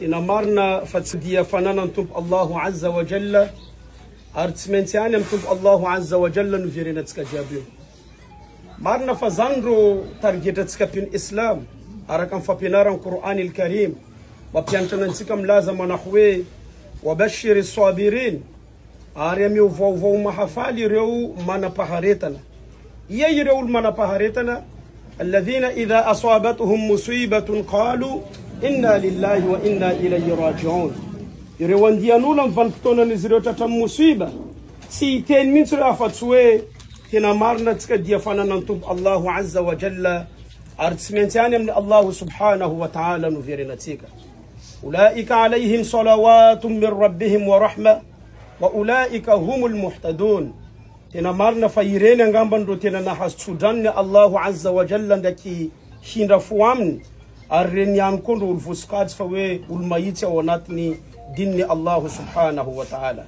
تنمرنا فتسديا فنانا نتوب الله عز وجل أرتمنتيان نتوب الله عز وجل نفيرنا تسكجابيو مارنا فزانرو ترجيتك في الإسلام أراكم فبنار القرآن الكريم وبيانتننتكم لازم نحوي وبشر الصابرين أريميو فو محفالي ريو مانا بحارتنا يريو المانا بحارتنا الذين إذا أصابتهم مصيبة قالوا إنا لله وإنا إليه راجعون يريوان ديانولا فانكتونا نزريو تتم مصيبة سيتين من سرافة هنا مارنا تكدي فننتوب الله عز وجل أرتسمنتان من الله سبحانه وتعالى نفيرنا تيكا أولئك عليهم صلوات من ربهم ورحمة وأولئك هم المحتدون هنا مارنا فيرين نغامبندو تنا نحسودان الله عز وجل ndaki hinda fuamni arrenyan kondo ulfuskat fawe ulmayiti wanatni dinni Allah subhanahu wa ta'ala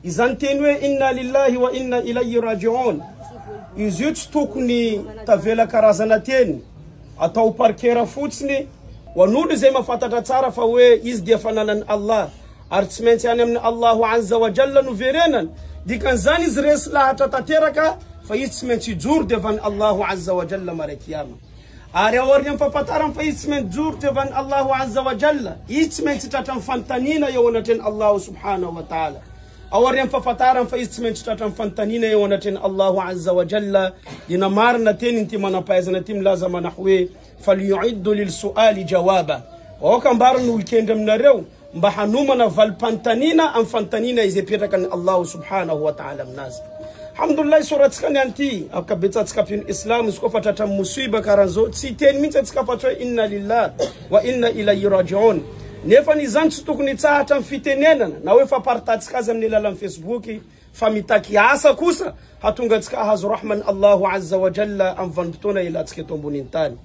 izantenwe inna lillahi wa inna ilayhi raji'un izut tukni tavela karazanateni atau parkera futsni wanudu zema fatata tsara fawe izdefanan Allah artsmenti anemni Allah azza wa jalla nuverenan dikan zani zres la tatateraka fayitsmenti jur devan Allah azza wa jalla marakiyama ari warnyam fapataram fayitsmenti jur devan Allah azza wa jalla itsmenti tatan fantanina yonaten Allah subhanahu wa ta'ala awarnyam fapataram fayitsmenti tatan fantanina yonaten Allah azza wa jalla dinamarna teninti manapayzana tim lazama nahwe falyu'iddu lilsu'ali jawaba wa kan barnu kendam narew mbahanuma na valpantanina am fantanina izepita kan Allah subhanahu wa ta'ala mnaz alhamdulillah surat kan yanti akabita tskapin islam skofata tam musiba karanzo siten minta tskapatwa inna lillahi wa inna ilayhi raji'un nefani zantu tukuni tsata fitenena nawe fa parta tskaza mnilala facebook famitaki asa kusa hatunga tska hazu rahman Allah azza wa jalla am vantuna ila tsketombunintani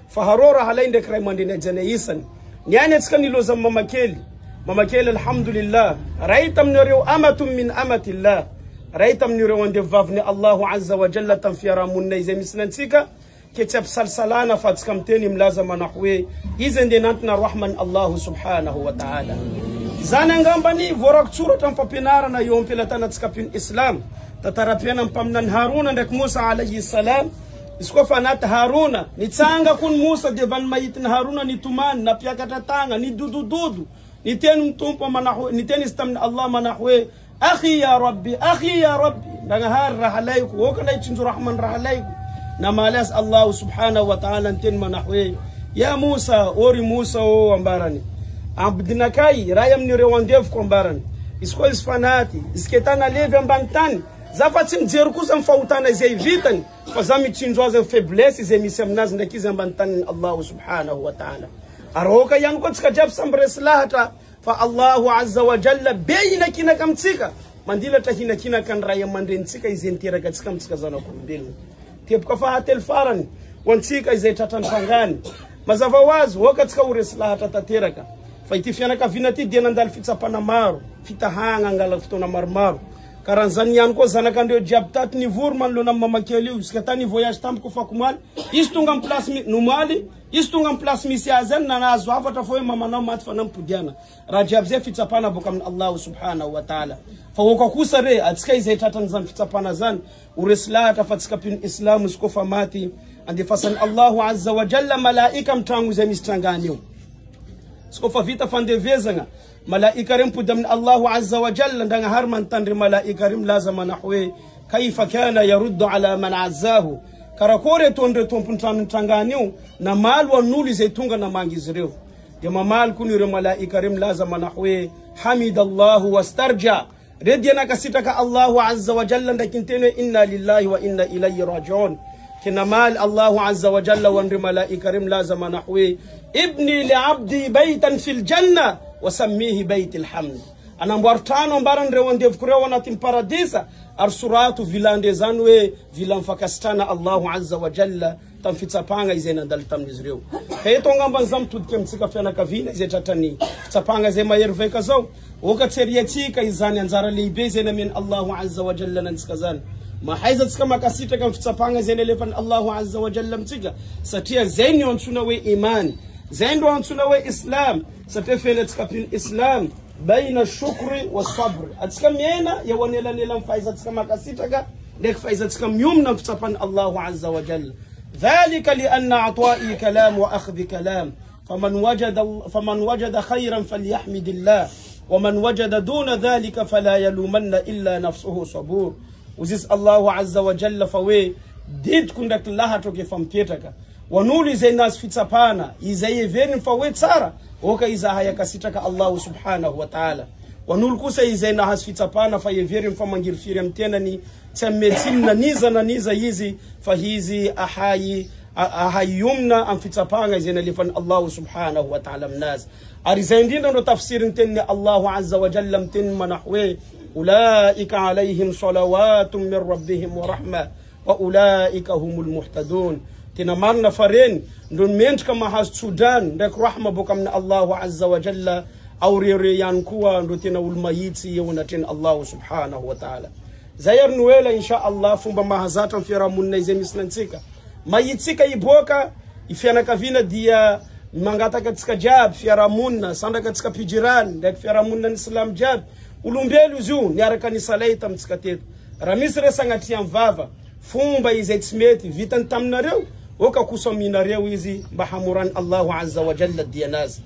faharora halainde kraimandine jeneyisan nyane tskani loza mama keli alhamdulillah raitam nuriu amatum min amatillah raitam nuriu wande vavni Allah azza wa jalla tanfiyara munna ize misnantika ketep salsalana fatskamteni mlazama nahwe izende nantna rahman Allah subhanahu wa ta'ala zana ngambani voraktsuro tampapinara na yompela tanatskapin islam tatarapiana mpamnan Haruna ndak Musa alayhi salam iskofa nat Haruna nitsanga kun Musa devan mayitin Haruna nituman na piakatatanga ni dudu niten mtumpo manahwe niten istamna Allah manahwe akhi ya rabbi daga har rahalayku wokana chinzu rahman rahalayku na malas Allah subhanahu wa ta'ala nten manahwe ya Musa ori Musa o ambarani abdinakai rayam ni rewandef kombarani isko isfanati isketana leve mbantani zafatin jerkusam fautana zeivitan fazami chinzwaze faiblesse zemisemnaz ndakiza mbantani Allah subhanahu wa ta'ala aroka yanko tskajab sambreslahata fa Allahu azza wa jalla bayna kina kamtsika mandila tahina kina kan raya mandentsika izentira katika mtsika zana kumbili tepka fa hatel faran wantsika izetatan fangani mazavawaz wakatika ureslahata tateraka faitifiana ka vinati denandal fitsapana maro fitahanga ngala fitona marmaro karanzani yanko zanaka ndio jabtat ni vurman lona mamakeli uskatani voyage tam kufa kumal istunga place numali istunga place misiazen na nazo afata foye mama na matfana mpudiana rajabze fitsapana bokam Allah subhanahu wa ta'ala fa woka kusare atska izetatan zan fitsapana zan urisla tafatska pin islam skofa mati andi fasan Allah azza wa jalla malaika mtangu za mistanganyo skofa vita fande vezanga malaika rimpuda min Allah azza wa jalla ndanga harman tandri malaika rim lazama nahwe kaifa kana yaruddu ala man azzahu karakore tonde tompuntan tanganiu na mal wa nuli zaitunga na mangizireo ya mamal kunire malaika rim lazama nahwe hamidallahu wastarja rediana kasitaka Allah azza wa jalla ndakintene inna lillahi wa inna ilayhi raji'un kina mal Allah azza wa jalla wa malaika rim lazama nahwe ibni li abdi baytan fil janna وسميه بيت الحمد انا مبارتانو مبارن رewonde fkurewa na tim paradisa arsuratu vilandezanwe vilamfakastana Allah azza wa jalla tamfitsapanga izena daltam nizreu heto ngamba zamtudke mtsika fena kavina zetatani tsapanga zema yerveka zo okatseriyatika izani anzara libezena min Allah azza wa jalla nanskazan ma haiza kama kasita kam fitsapanga zene lefan Allah azza wa jalla mtsiga satia zeni onsuna we imani زين وانتنا وإسلام ستفعل تكابين إسلام بين الشكر والصبر أتكلم هنا يوانيلا نيلام فايزة تكما كسيتك لك فايزة تكم يمنا بتبان الله عز وجل ذلك لأن عطائي كلام وأخذ كلام فمن وجد خيرا فليحمد الله ومن وجد دون ذلك فلا يلومن إلا نفسه صبور وزيس الله عز وجل فوي ديد كندك الله توكي فمكيتك ونولي زي الناس في تسابانا إزاي فين فوي تسارا وكا إذا هيا كسيتك الله سبحانه وتعالى ونول كوسا إزاي الناس في تسابانا فيفيرم فمانجير فيرم تيناني تمتين نيزا يزي فهيزي أحاي يمنا أن في تسابانا إزاي نلفن الله سبحانه وتعالى الناس أرزين دينا تفسير تني الله عز وجل متن منحوي أولئك عليهم صلوات من ربهم ورحمة وأولئك هم المهتدون تنمرنا فرين دون منت كما هاز السودان دك رحمة بكم من الله عز وجل أو ريان كوا ندوتنا والميتي ونتن الله سبحانه وتعالى زير نويلا إن شاء الله فم بمهزات في رامون نيزي مسلنتيكا ميتيكا يبوكا يفيانا كفينا ديا mangata katika jab fiaramuna sanda katika pijiran dak fiaramuna islam jab ulumbelu zu nyara kanisa laita mtikatet ramisre sangati mvava fumba izetsmeti vitan tamnareu oka kusomina reu izi bahamuran Allah azza wa jalla diyanaz